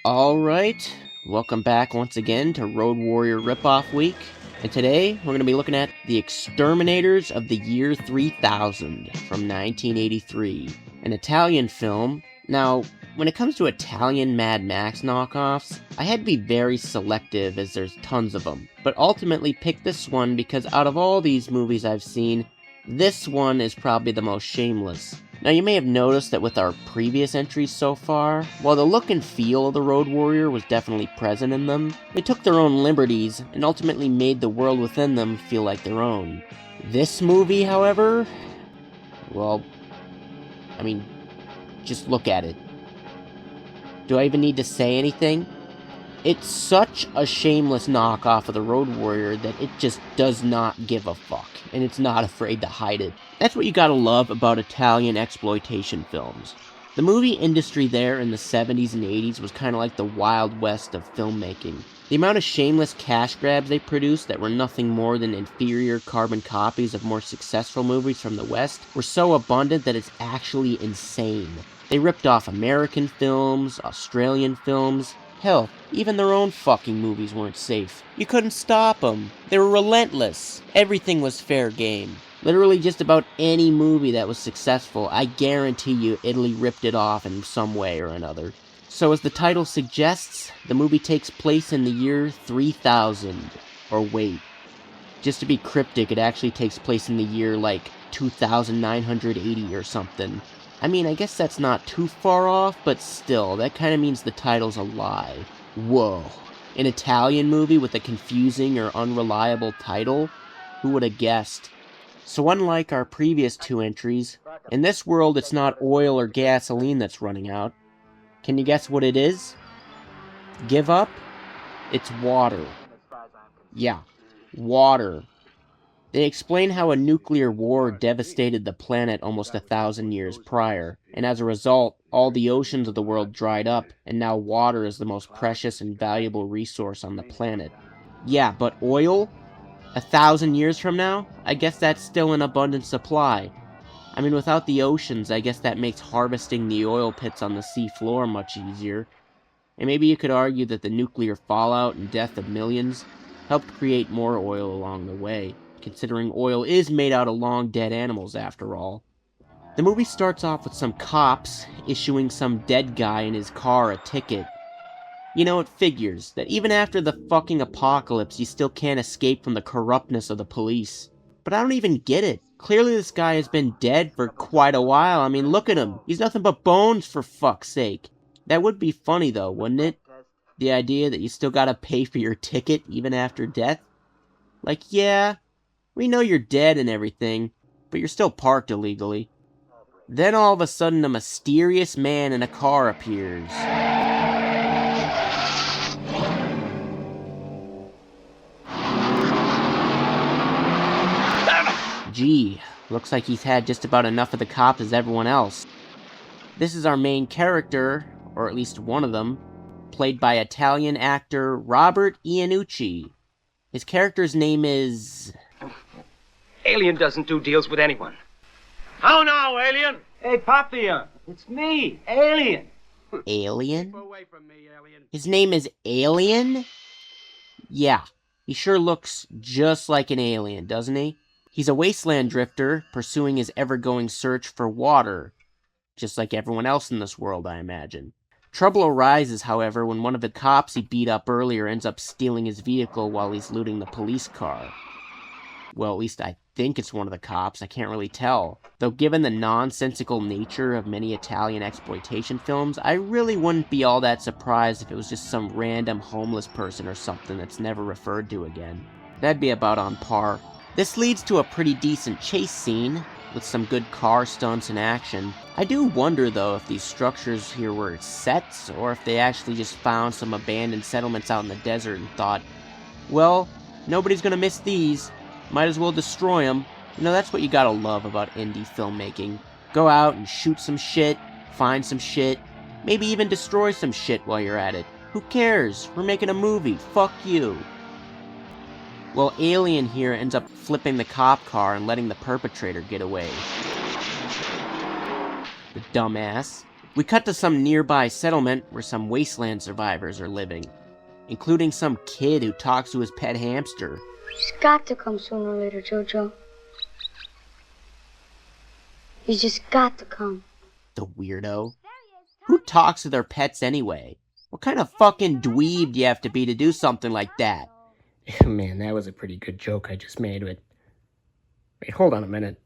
Alright, welcome back once again to Road Warrior Ripoff Week, and today we're going to be looking at the Exterminators of the Year 3000 from 1983, an Italian film. Now, when it comes to Italian Mad Max knockoffs, I had to be very selective as there's tons of them, but ultimately picked this one because out of all these movies I've seen, this one is probably the most shameless. Now you may have noticed that with our previous entries so far, while the look and feel of the Road Warrior was definitely present in them, they took their own liberties and ultimately made the world within them feel like their own. This movie, however, well, just look at it. Do I even need to say anything? It's such a shameless knockoff of the Road Warrior that it just does not give a fuck, and it's not afraid to hide it. That's what you gotta love about Italian exploitation films. The movie industry there in the 70s and 80s was kinda like the Wild West of filmmaking. The amount of shameless cash grabs they produced that were nothing more than inferior carbon copies of more successful movies from the West were so abundant that it's actually insane. They ripped off American films, Australian films. Hell, even their own fucking movies weren't safe. You couldn't stop them. They were relentless. Everything was fair game. Literally just about any movie that was successful, I guarantee you Italy ripped it off in some way or another. So as the title suggests, the movie takes place in the year 3000. Or wait, just to be cryptic, it actually takes place in the year like 2980 or something. I mean, I guess that's not too far off, but still, that kind of means the title's a lie. Whoa. An Italian movie with a confusing or unreliable title? Who would have guessed? So unlike our previous two entries, in this world it's not oil or gasoline that's running out. Can you guess what it is? Give up? It's water. Yeah, water. They explain how a nuclear war devastated the planet almost 1,000 years prior, and as a result, all the oceans of the world dried up, and now water is the most precious and valuable resource on the planet. Yeah, but oil? 1,000 years from now? I guess that's still in abundant supply. I mean, without the oceans, I guess that makes harvesting the oil pits on the sea floor much easier. And maybe you could argue that the nuclear fallout and death of millions helped create more oil along the way, considering oil is made out of long dead animals after all. The movie starts off with some cops issuing some dead guy in his car a ticket. You know, it figures that even after the fucking apocalypse, you still can't escape from the corruptness of the police. But I don't even get it. Clearly this guy has been dead for quite a while. I mean, look at him. He's nothing but bones, for fuck's sake. That would be funny though, wouldn't it? The idea that you still gotta pay for your ticket even after death? Like, yeah, we know you're dead and everything, but you're still parked illegally. Then all of a sudden a mysterious man in a car appears. Gee, looks like he's had just about enough of the cops as everyone else. This is our main character, or at least one of them, played by Italian actor Robert Iannucci. His character's name is... Alien doesn't do deals with anyone. How now, Alien? Hey, Papia, it's me, Alien. Alien? Keep away from me, Alien. His name is Alien? Yeah, he sure looks just like an alien, doesn't he? He's a wasteland drifter, pursuing his ever-going search for water. Just like everyone else in this world, I imagine. Trouble arises, however, when one of the cops he beat up earlier ends up stealing his vehicle while he's looting the police car. Well, at least I think it's one of the cops, I can't really tell. Though given the nonsensical nature of many Italian exploitation films, I really wouldn't be all that surprised if it was just some random homeless person or something that's never referred to again. That'd be about on par. This leads to a pretty decent chase scene, with some good car stunts and action. I do wonder though if these structures here were sets, or if they actually just found some abandoned settlements out in the desert and thought, well, nobody's gonna miss these, might as well destroy them. You know, that's what you gotta love about indie filmmaking. Go out and shoot some shit, find some shit, maybe even destroy some shit while you're at it. Who cares? We're making a movie, fuck you. Well, Alien here ends up flipping the cop car and letting the perpetrator get away. The dumbass. We cut to some nearby settlement where some wasteland survivors are living, including some kid who talks to his pet hamster. He's got to come sooner or later, Jojo. He's just got to come. The weirdo. Who talks to their pets anyway? What kind of fucking dweeb do you have to be to do something like that? Man, that was a pretty good joke I just made, but... Wait, hold on a minute.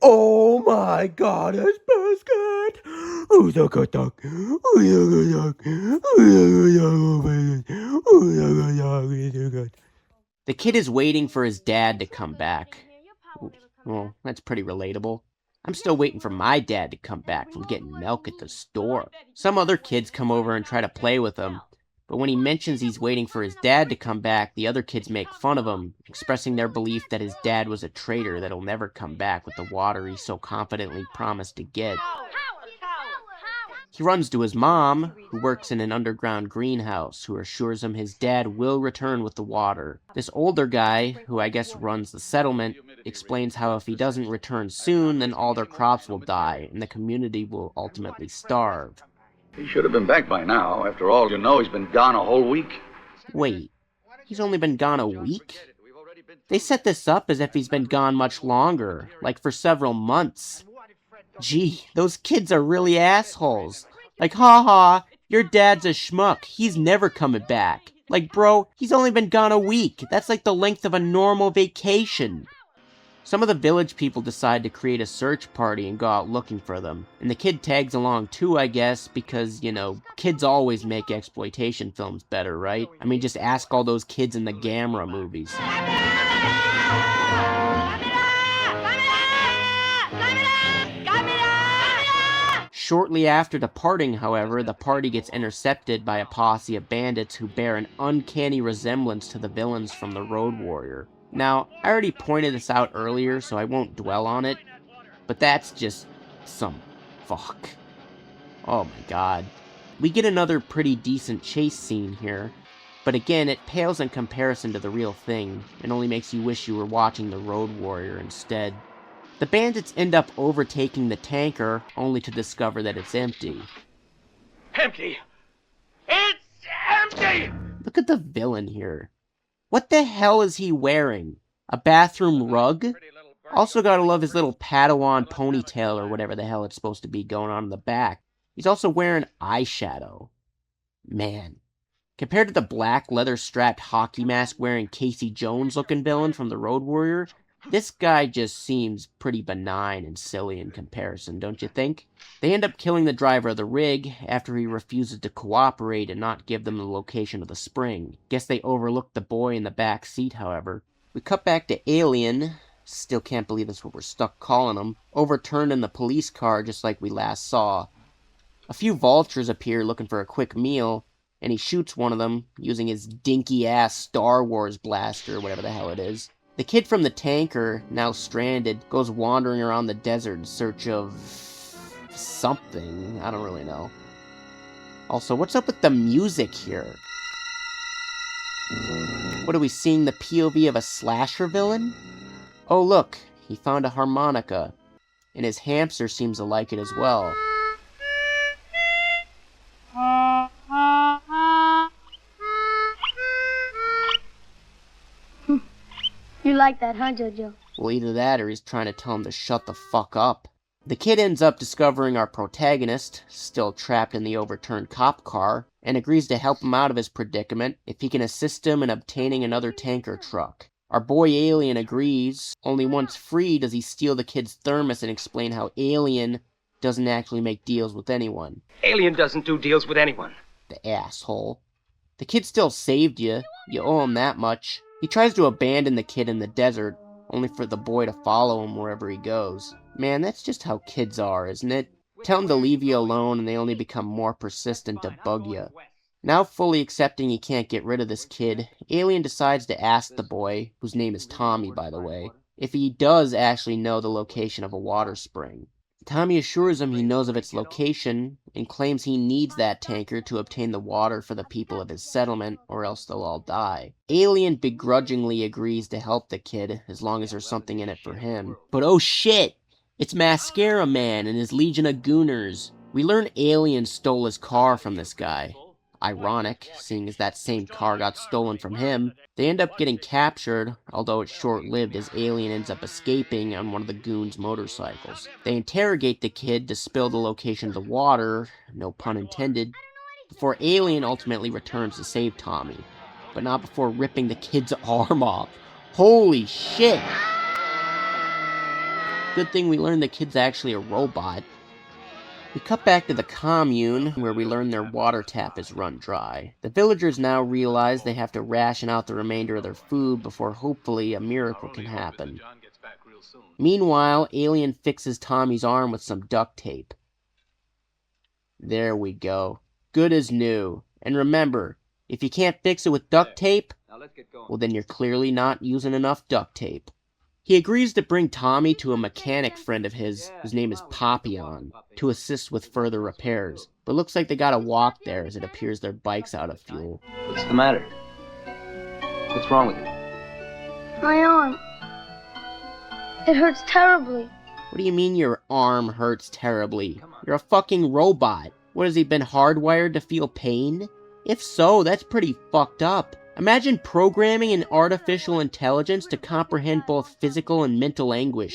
Oh my god, it's Biscuit! Who's a good dog? Who's a good dog? Who's a good dog? The kid is waiting for his dad to come back. Well, that's pretty relatable. I'm still waiting for my dad to come back from getting milk at the store. Some other kids come over and try to play with him, but when he mentions he's waiting for his dad to come back, the other kids make fun of him, expressing their belief that his dad was a traitor that'll never come back with the water he so confidently promised to get. He runs to his mom, who works in an underground greenhouse, who assures him his dad will return with the water. This older guy, who I guess runs the settlement, explains how if he doesn't return soon, then all their crops will die, and the community will ultimately starve. He should have been back by now. After all, you know he's been gone a whole week. Wait, he's only been gone a week? They set this up as if he's been gone much longer, like for several months. Gee, those kids are really assholes. Like, haha, your dad's a schmuck. He's never coming back. Like, bro, he's only been gone a week. That's like the length of a normal vacation. Some of the village people decide to create a search party and go out looking for them. And the kid tags along too, I guess, because, you know, kids always make exploitation films better, right? I mean, just ask all those kids in the Gamera movies. Shortly after departing, however, the party gets intercepted by a posse of bandits who bear an uncanny resemblance to the villains from the Road Warrior. Now, I already pointed this out earlier, so I won't dwell on it, but that's just some fuck. Oh my god. We get another pretty decent chase scene here, but again, it pales in comparison to the real thing, and only makes you wish you were watching the Road Warrior instead. The bandits end up overtaking the tanker, only to discover that it's empty. Empty! It's empty! Look at the villain here. What the hell is he wearing? A bathroom rug? Also gotta love his little Padawan ponytail or whatever the hell it's supposed to be going on in the back. He's also wearing eyeshadow. Man. Compared to the black leather-strapped hockey mask wearing Casey Jones looking villain from the Road Warrior, this guy just seems pretty benign and silly in comparison, don't you think? They end up killing the driver of the rig after he refuses to cooperate and not give them the location of the spring. Guess they overlooked the boy in the back seat, however. We cut back to Alien, still can't believe that's what we're stuck calling him, overturned in the police car just like we last saw. A few vultures appear looking for a quick meal, and he shoots one of them using his dinky-ass Star Wars blaster, whatever the hell it is. The kid from the tanker, now stranded, goes wandering around the desert in search of something. I don't really know. Also, what's up with the music here? What are we seeing, the POV of a slasher villain? Oh look, he found a harmonica, and his hamster seems to like it as well. You like that, huh, Jojo? Well, either that or he's trying to tell him to shut the fuck up. The kid ends up discovering our protagonist, still trapped in the overturned cop car, and agrees to help him out of his predicament if he can assist him in obtaining another tanker truck. Our boy Alien agrees, only once free does he steal the kid's thermos and explain how Alien doesn't actually make deals with anyone. Alien doesn't do deals with anyone. The asshole. The kid still saved you. You owe him that much. He tries to abandon the kid in the desert, only for the boy to follow him wherever he goes. Man, that's just how kids are, isn't it? Tell them to leave you alone and they only become more persistent to bug you. Now fully accepting he can't get rid of this kid, Alien decides to ask the boy, whose name is Tommy by the way, if he does actually know the location of a water spring. Tommy assures him he knows of its location, and claims he needs that tanker to obtain the water for the people of his settlement, or else they'll all die. Alien begrudgingly agrees to help the kid, as long as there's something in it for him. But oh shit! It's Mascara Man and his legion of gooners. We learn aliens stole his car from this guy. Ironic, seeing as that same car got stolen from him. They end up getting captured, although it's short-lived as Alien ends up escaping on one of the goons' motorcycles. They interrogate the kid to spill the location of the water, no pun intended, before Alien ultimately returns to save Tommy, but not before ripping the kid's arm off. Holy shit! Good thing we learned the kid's actually a robot. We cut back to the commune, where we learn their water tap is run dry. The villagers now realize they have to ration out the remainder of their food before hopefully a miracle can happen. Meanwhile, Alien fixes Tommy's arm with some duct tape. There we go. Good as new. And remember, if you can't fix it with duct tape, well then you're clearly not using enough duct tape. He agrees to bring Tommy to a mechanic friend of his, whose name is Papillon, to assist with further repairs. But looks like they gotta walk there as it appears their bike's out of fuel. What's the matter? What's wrong with you? My arm. It hurts terribly. What do you mean your arm hurts terribly? You're a fucking robot. What, has he been hardwired to feel pain? If so, that's pretty fucked up. Imagine programming an artificial intelligence to comprehend both physical and mental anguish.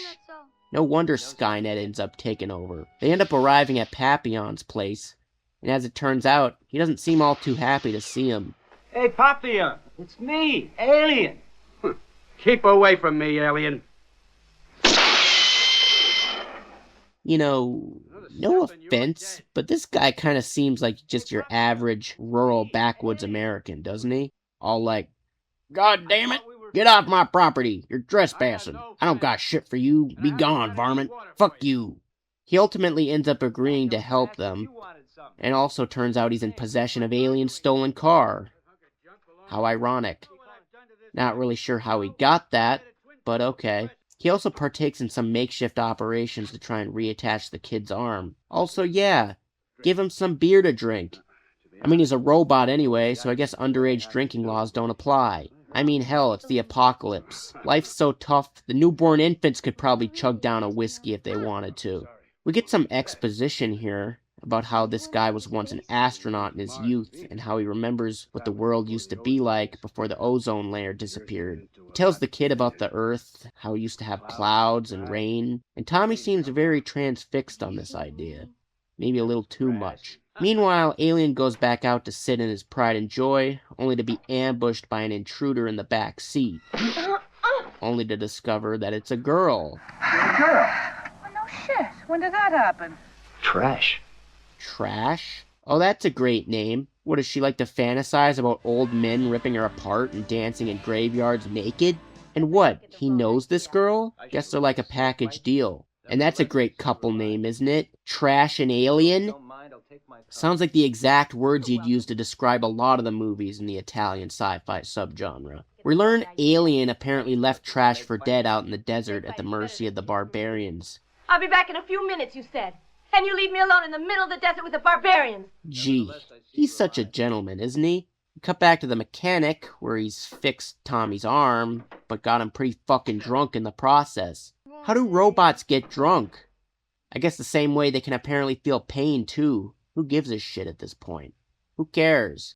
No wonder Skynet ends up taking over. They end up arriving at Papillon's place, and as it turns out, he doesn't seem all too happy to see him. Hey, Papillon, it's me, Alien. Keep away from me, alien. You know, no offense, but this guy kind of seems like just your average rural backwoods American, doesn't he? All like, God damn it, get off my property, you're trespassing. I don't got shit for you, be gone, varmint. Fuck you. He ultimately ends up agreeing to help them, and also turns out he's in possession of Alien's stolen car. How ironic. Not really sure how he got that, but okay. He also partakes in some makeshift operations to try and reattach the kid's arm. Also, yeah, give him some beer to drink. I mean, he's a robot anyway, so I guess underage drinking laws don't apply. I mean, hell, it's the apocalypse. Life's so tough, the newborn infants could probably chug down a whiskey if they wanted to. We get some exposition here about how this guy was once an astronaut in his youth, and how he remembers what the world used to be like before the ozone layer disappeared. He tells the kid about the Earth, how it used to have clouds and rain, and Tommy seems very transfixed on this idea. Maybe a little too much. Meanwhile, Alien goes back out to sit in his pride and joy, only to be ambushed by an intruder in the back seat. Only to discover that it's a girl. A girl? Oh, no shit. When did that happen? Trash. Trash? Oh, that's a great name. What, does she like to fantasize about old men ripping her apart and dancing in graveyards naked? And what, he knows this girl? Guess they're like a package deal. And that's a great couple name, isn't it? Trash and Alien? Sounds like the exact words you'd use to describe a lot of the movies in the Italian sci-fi subgenre. We learn Alien apparently left Trash for dead out in the desert at the mercy of the barbarians. I'll be back in a few minutes, you said. And you leave me alone in the middle of the desert with the barbarians. Gee, he's such a gentleman, isn't he? We cut back to the mechanic, where he's fixed Tommy's arm, but got him pretty fucking drunk in the process. How do robots get drunk? I guess the same way they can apparently feel pain, too. Who gives a shit at this point? Who cares?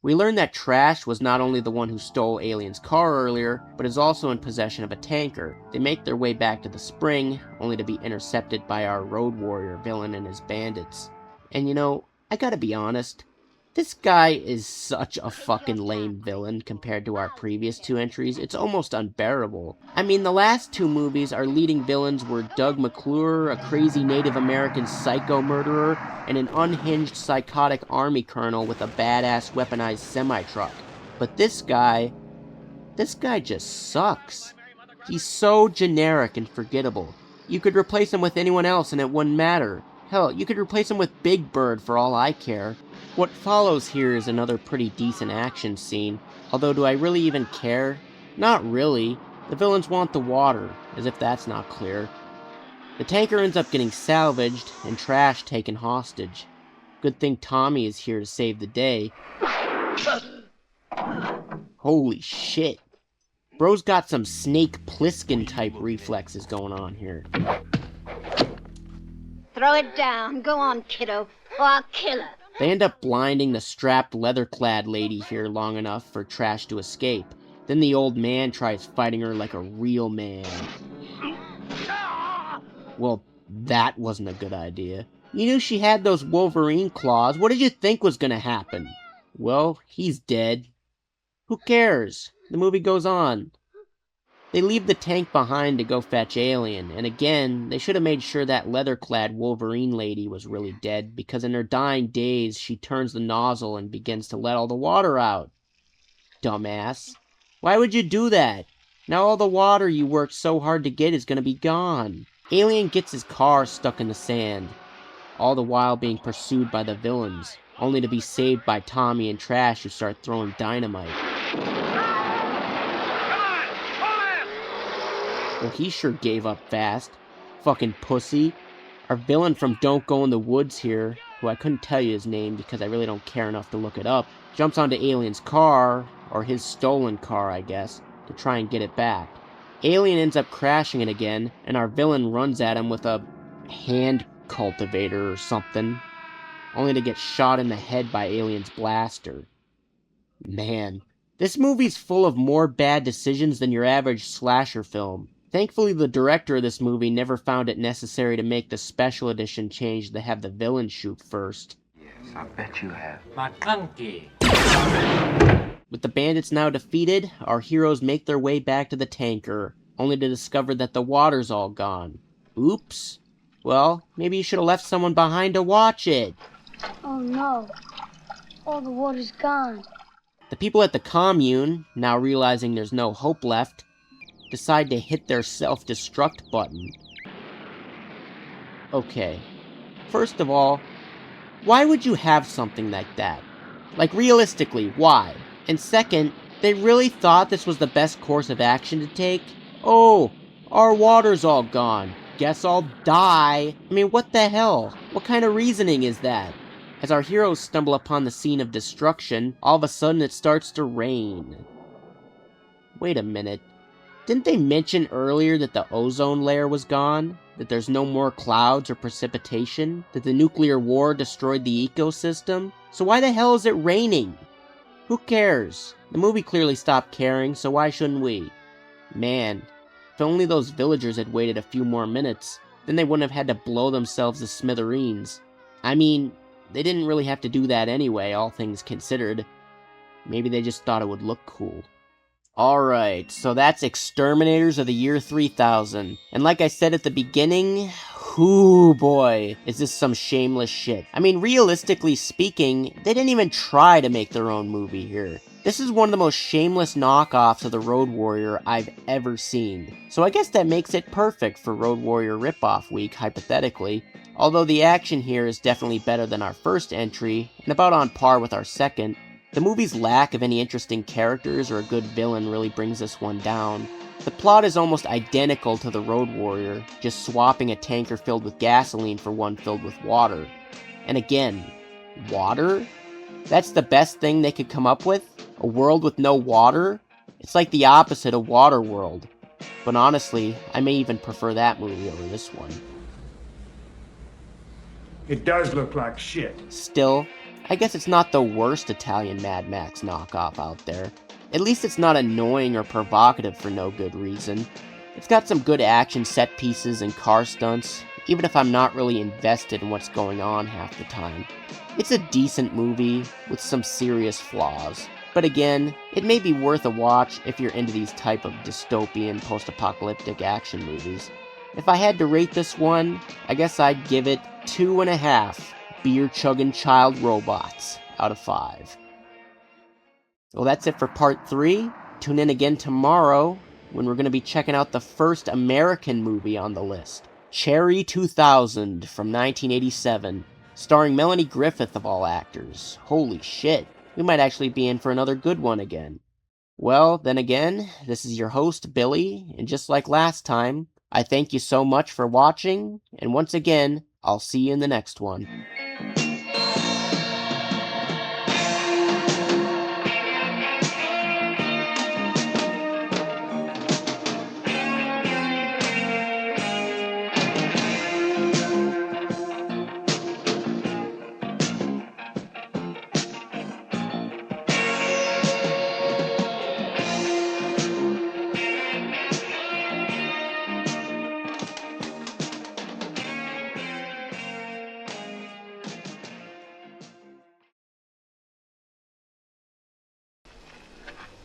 We learn that Trash was not only the one who stole Alien's car earlier, but is also in possession of a tanker. They make their way back to the spring, only to be intercepted by our road warrior villain and his bandits. And you know, I gotta be honest, this guy is such a fucking lame villain compared to our previous two entries. It's almost unbearable. I mean, the last two movies, our leading villains were Doug McClure, a crazy Native American psycho murderer, and an unhinged psychotic army colonel with a badass weaponized semi-truck. But this guy just sucks. He's so generic and forgettable. You could replace him with anyone else and it wouldn't matter. Hell, you could replace him with Big Bird for all I care. What follows here is another pretty decent action scene, although do I really even care? Not really. The villains want the water, as if that's not clear. The tanker ends up getting salvaged, and Trash taken hostage. Good thing Tommy is here to save the day. Holy shit. Bro's got some Snake Plissken type reflexes going on here. Throw it down. Go on, kiddo, or I'll kill her. They end up blinding the strapped leather-clad lady here long enough for Trash to escape. Then the old man tries fighting her like a real man. Well, that wasn't a good idea. You knew she had those Wolverine claws. What did you think was gonna happen? Well, he's dead. Who cares? The movie goes on. They leave the tank behind to go fetch Alien, and again, they should have made sure that leather-clad Wolverine lady was really dead, because in her dying days, she turns the nozzle and begins to let all the water out. Dumbass. Why would you do that? Now all the water you worked so hard to get is gonna be gone. Alien gets his car stuck in the sand, all the while being pursued by the villains, only to be saved by Tommy and Trash, who start throwing dynamite. Well, he sure gave up fast. Fucking pussy. Our villain from Don't Go in the Woods here, who I couldn't tell you his name because I really don't care enough to look it up, jumps onto Alien's car, or his stolen car, I guess, to try and get it back. Alien ends up crashing it again, and our villain runs at him with a hand cultivator or something, only to get shot in the head by Alien's blaster. Man, this movie's full of more bad decisions than your average slasher film. Thankfully, the director of this movie never found it necessary to make the special edition change to have the villain shoot first. Yes, I bet you have. McClunky. With the bandits now defeated, our heroes make their way back to the tanker, only to discover that the water's all gone. Oops. Well, maybe you should have left someone behind to watch it. Oh no. All the water's gone. The people at the commune, now realizing there's no hope left, decide to hit their self-destruct button. Okay. First of all, why would you have something like that? Like, realistically, why? And second, they really thought this was the best course of action to take? Oh, our water's all gone. Guess I'll die. I mean, what the hell? What kind of reasoning is that? As our heroes stumble upon the scene of destruction, all of a sudden it starts to rain. Wait a minute. Didn't they mention earlier that the ozone layer was gone? That there's no more clouds or precipitation? That the nuclear war destroyed the ecosystem? So why the hell is it raining? Who cares? The movie clearly stopped caring, so why shouldn't we? Man, if only those villagers had waited a few more minutes, then they wouldn't have had to blow themselves to smithereens. I mean, they didn't really have to do that anyway, all things considered. Maybe they just thought it would look cool. Alright, so that's Exterminators of the year 3000. And like I said at the beginning, whoo boy, is this some shameless shit. I mean, realistically speaking, they didn't even try to make their own movie here. This is one of the most shameless knockoffs of the Road Warrior I've ever seen. So I guess that makes it perfect for Road Warrior Ripoff Week, hypothetically. Although the action here is definitely better than our first entry, and about on par with our second. The movie's lack of any interesting characters or a good villain really brings this one down. The plot is almost identical to the Road Warrior, just swapping a tanker filled with gasoline for one filled with water. And again, water? That's the best thing they could come up with? A world with no water? It's like the opposite of Waterworld. But honestly, I may even prefer that movie over this one. It does look like shit. Still, I guess it's not the worst Italian Mad Max knockoff out there. At least it's not annoying or provocative for no good reason. It's got some good action set pieces and car stunts, even if I'm not really invested in what's going on half the time. It's a decent movie with some serious flaws. But again, it may be worth a watch if you're into these type of dystopian post-apocalyptic action movies. If I had to rate this one, I guess I'd give it 2.5 beer-chugging child robots out of 5. Well, that's it for part 3. Tune in again tomorrow when we're going to be checking out the first American movie on the list, Cherry 2000 from 1987, starring Melanie Griffith of all actors. Holy shit, we might actually be in for another good one again. Well, then again, this is your host, Billy, and just like last time, I thank you so much for watching, and once again, I'll see you in the next one.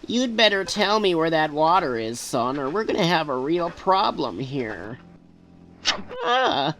You'd better tell me where that water is, son, or we're gonna have a real problem here. Ah!